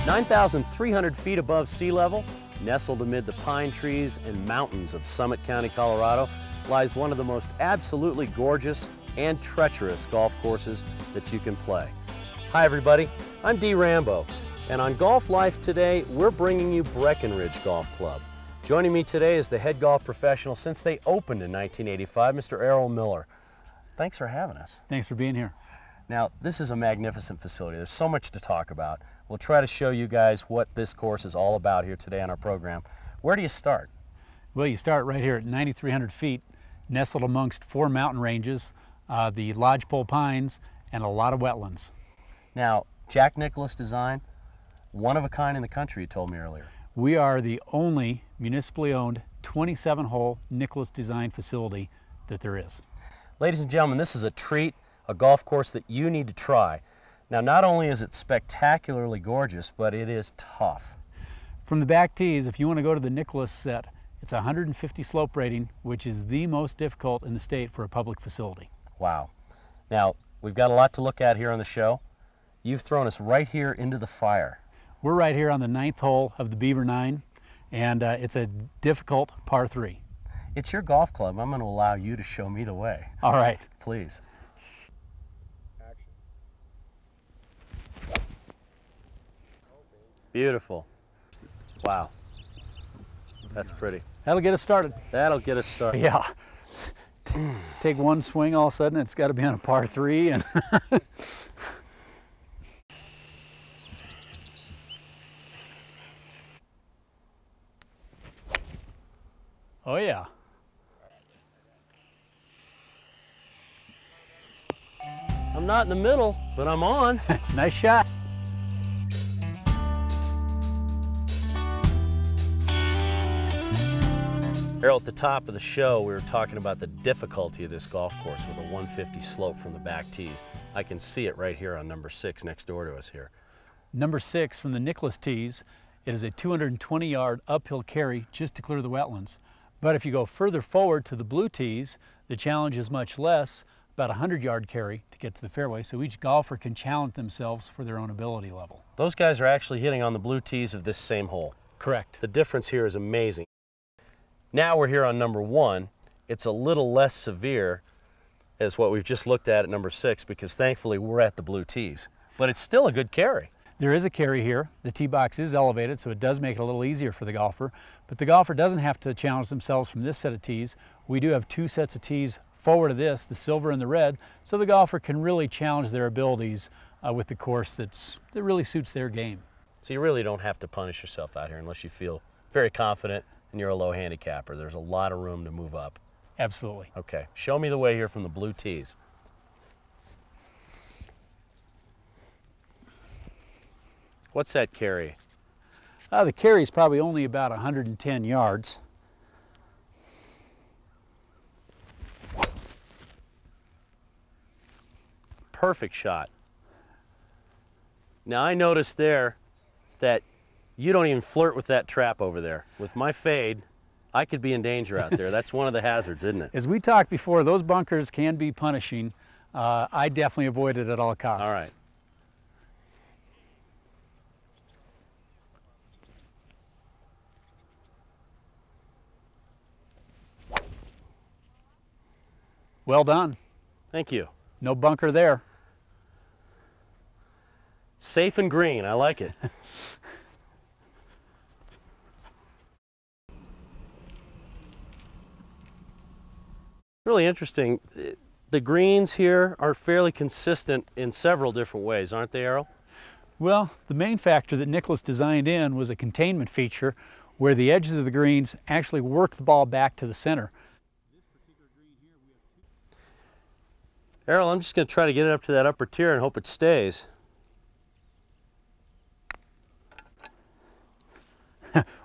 (9,300 feet above sea level, nestled amid the pine trees and mountains of Summit County, Colorado, lies one of the most absolutely gorgeous and treacherous golf courses that you can play. Hi everybody, I'm Dee Rambo, and on Golf Life today, we're bringing you Breckenridge Golf Club. Joining me today is the head golf professional since they opened in 1985, Mr. Errol Miller. Thanks for having us. Thanks for being here. Now, this is a magnificent facility. There's so much to talk about. We'll try to show you guys what this course is all about here today on our program. Where do you start? Well, you start right here at 9,300 feet, nestled amongst 4 mountain ranges, the lodgepole pines, and a lot of wetlands. Now, Jack Nicklaus design, one of a kind in the country, you told me earlier. We are the only municipally owned 27-hole Nicklaus design facility that there is. Ladies and gentlemen, this is a treat, a golf course that you need to try. Now, not only is it spectacularly gorgeous, but it is tough. From the back tees, if you want to go to the Nicklaus set, it's 150 slope rating, which is the most difficult in the state for a public facility. Wow. Now, we've got a lot to look at here on the show. You've thrown us right here into the fire. We're right here on the 9th hole of the Beaver 9, and it's a difficult par 3. It's your golf club. I'm going to allow you to show me the way. All right. Please. Beautiful. Wow. That's pretty. That'll get us started. That'll get us started. Yeah. Take one swing, all of a sudden it's got to be on a par 3. And oh yeah. I'm not in the middle, but I'm on. Nice shot. Errol, at the top of the show, we were talking about the difficulty of this golf course with a 150 slope from the back tees. I can see it right here on number 6 next door to us here. Number 6 from the Nicklaus tees, it is a 220-yard uphill carry just to clear the wetlands. But if you go further forward to the blue tees, the challenge is much less, about a 100-yard carry to get to the fairway, so each golfer can challenge themselves for their own ability level. Those guys are actually hitting on the blue tees of this same hole. Correct. The difference here is amazing. Now we're here on number 1. It's a little less severe as what we've just looked at number 6 because thankfully we're at the blue tees. But it's still a good carry. There is a carry here. The tee box is elevated, so it does make it a little easier for the golfer. But the golfer doesn't have to challenge themselves from this set of tees. We do have 2 sets of tees forward of this, the silver and the red, so the golfer can really challenge their abilities with the course that really suits their game. So you really don't have to punish yourself out here unless you feel very confident and you're a low handicapper. There's a lot of room to move up. Absolutely. Okay, show me the way here from the blue tees. What's that carry? The carry is probably only about 110 yards. Perfect shot. Now I noticed there that you don't even flirt with that trap over there. With my fade, I could be in danger out there. That's one of the hazards, isn't it? As we talked before, those bunkers can be punishing. I definitely avoid it at all costs. All right. Well done. Thank you. No bunker there. Safe and green, I like it. Really interesting. The greens here are fairly consistent in several different ways, aren't they, Errol? Well, the main factor that Nicklaus designed in was a containment feature where the edges of the greens actually work the ball back to the center. Errol, I'm just going to try to get it up to that upper tier and hope it stays.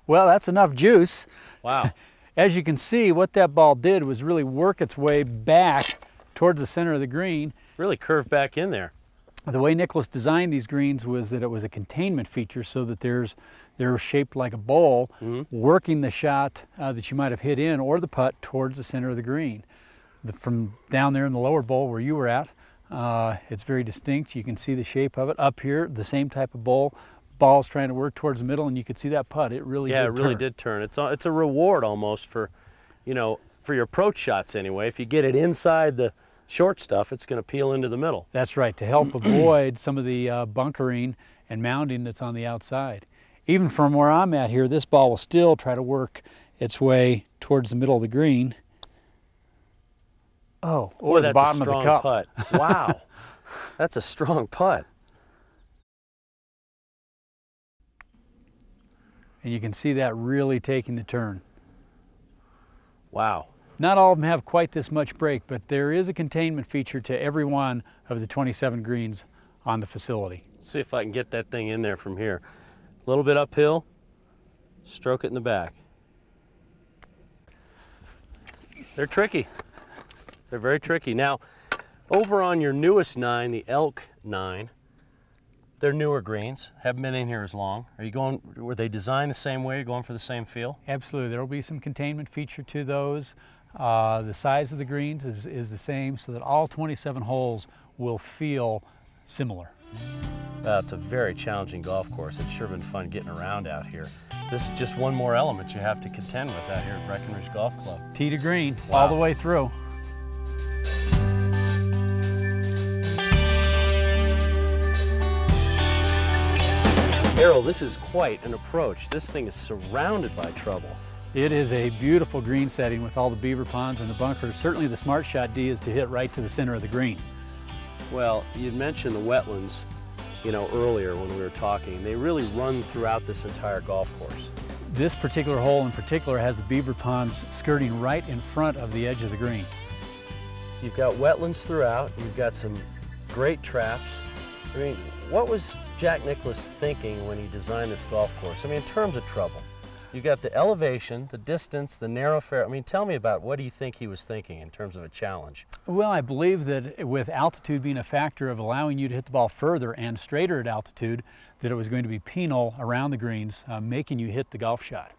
Well, that's enough juice. Wow. As you can see, what that ball did was really work its way back towards the center of the green. Really curved back in there. The way Nicholas designed these greens was that it was a containment feature, so that they're shaped like a bowl, working the shot that you might have hit in or the putt towards the center of the green. From down there in the lower bowl where you were at, it's very distinct. You can see the shape of it. Up here, the same type of bowl. Ball's trying to work towards the middle, and you could see that putt. It really did turn. It's a reward almost for, for your approach shots anyway. If you get it inside the short stuff, it's going to peel into the middle. That's right, to help avoid some of the bunkering and mounding that's on the outside. Even from where I'm at here, this ball will still try to work its way towards the middle of the green. Oh, or the bottom of the cup. Putt. Wow, that's a strong putt. And you can see that really taking the turn. Wow. Not all of them have quite this much break, but there is a containment feature to every one of the 27 greens on the facility. Let's see if I can get that thing in there from here. A little bit uphill, stroke it in the back. They're tricky. They're very tricky. Now, over on your newest 9, the Elk 9, they're newer greens, haven't been in here as long. Were they designed the same way? You're going for the same feel? Absolutely. There will be some containment feature to those. The size of the greens is the same, so that all 27 holes will feel similar. It's a very challenging golf course. It's sure been fun getting around out here. This is just one more element you have to contend with out here at Breckenridge Golf Club. Tee to green, wow, all the way through. Errol, this is quite an approach. This thing is surrounded by trouble. It is a beautiful green setting with all the beaver ponds and the bunkers. Certainly the smart shot, D, is to hit right to the center of the green. Well, you'd mentioned the wetlands, earlier when we were talking. They really run throughout this entire golf course. This particular hole in particular has the beaver ponds skirting right in front of the edge of the green. You've got wetlands throughout. You've got some great traps. I mean, what was Jack Nicklaus thinking when he designed this golf course? I mean, in terms of trouble. You got the elevation, the distance, the narrow fairway. I mean, tell me about what do you think he was thinking in terms of a challenge? Well, I believe that with altitude being a factor of allowing you to hit the ball further and straighter at altitude, that it was going to be penal around the greens, making you hit the golf shot.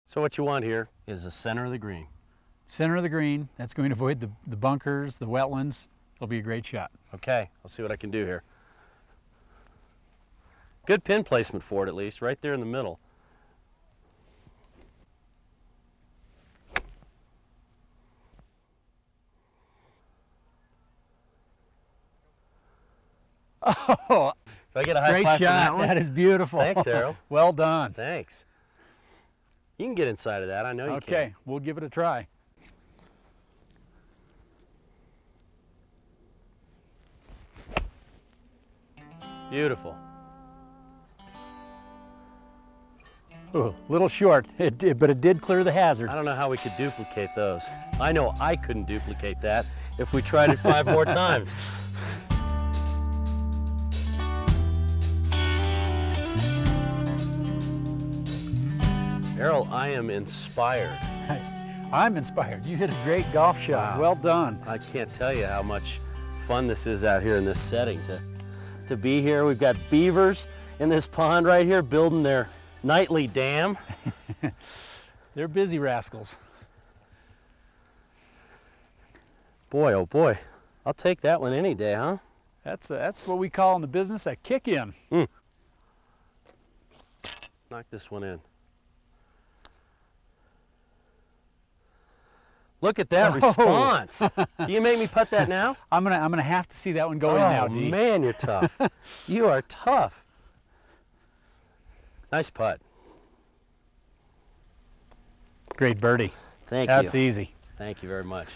So what you want here is the center of the green. Center of the green, that's going to avoid the bunkers, the wetlands. It'll be a great shot. Okay, I'll see what I can do here. Good pin placement for it at least, right there in the middle. Oh, do I get a high great five shot. from that one? That is beautiful. Thanks, Errol. Well done. Thanks. You can get inside of that. I know you can. Okay, we'll give it a try. Beautiful. Ooh, little short, but it did clear the hazard. I don't know how we could duplicate those. I know I couldn't duplicate that if we tried it 5 more times. Errol, I am inspired. I'm inspired. You hit a great golf shot. Wow. Well done. I can't tell you how much fun this is out here in this setting to be here. We've got beavers in this pond right here building their nightly dam. They're busy rascals. Boy, oh boy. I'll take that one any day, huh? That's what we call in the business a kick-in. Knock this one in. Look at that response. Can you make me putt that now? I'm gonna have to see that one go in now, D. Oh man, you're tough. You are tough. Nice putt. Great birdie. Thank you. That's easy. Thank you very much.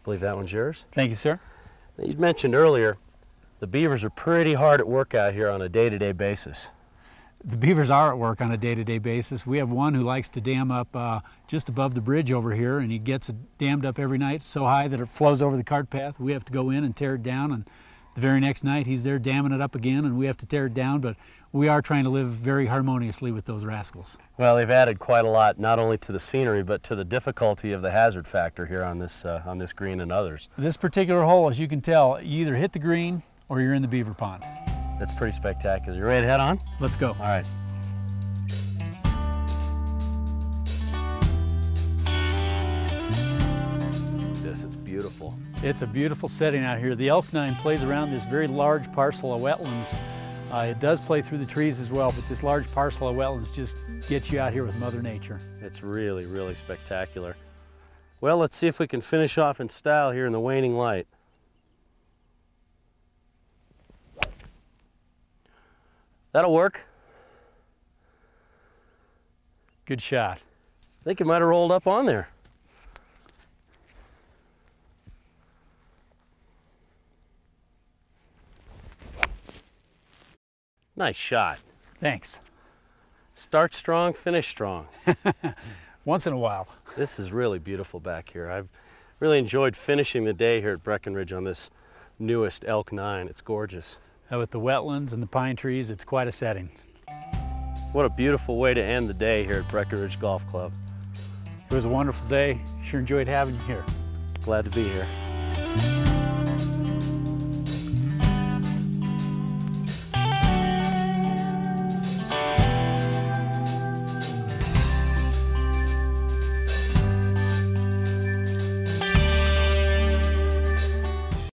Believe that one's yours? Thank you, sir. You'd mentioned earlier, the beavers are pretty hard at work out here on a day-to-day basis. The beavers are at work on a day-to-day basis. We have one who likes to dam up just above the bridge over here, and he gets it dammed up every night so high that it flows over the cart path. We have to go in and tear it down and The very next night he's there damming it up again and we have to tear it down, but we are trying to live very harmoniously with those rascals. Well, they've added quite a lot, not only to the scenery, but to the difficulty of the hazard factor here on this green and others. This particular hole, as you can tell, you either hit the green or you're in the beaver pond. That's pretty spectacular. You ready to head on? Let's go. All right. This is beautiful. It's a beautiful setting out here. The elk nine plays around this very large parcel of wetlands. It does play through the trees as well, but this large parcel of wetlands just gets you out here with Mother Nature. It's really, really spectacular. Well, let's see if we can finish off in style here in the waning light. That'll work. Good shot. I think it might have rolled up on there. Nice shot. Thanks. Start strong, finish strong. Once in a while. This is really beautiful back here. I've really enjoyed finishing the day here at Breckenridge on this newest elk 9. It's gorgeous. With the wetlands and the pine trees, it's quite a setting. What a beautiful way to end the day here at Breckenridge Golf Club. It was a wonderful day. Sure enjoyed having you here. Glad to be here.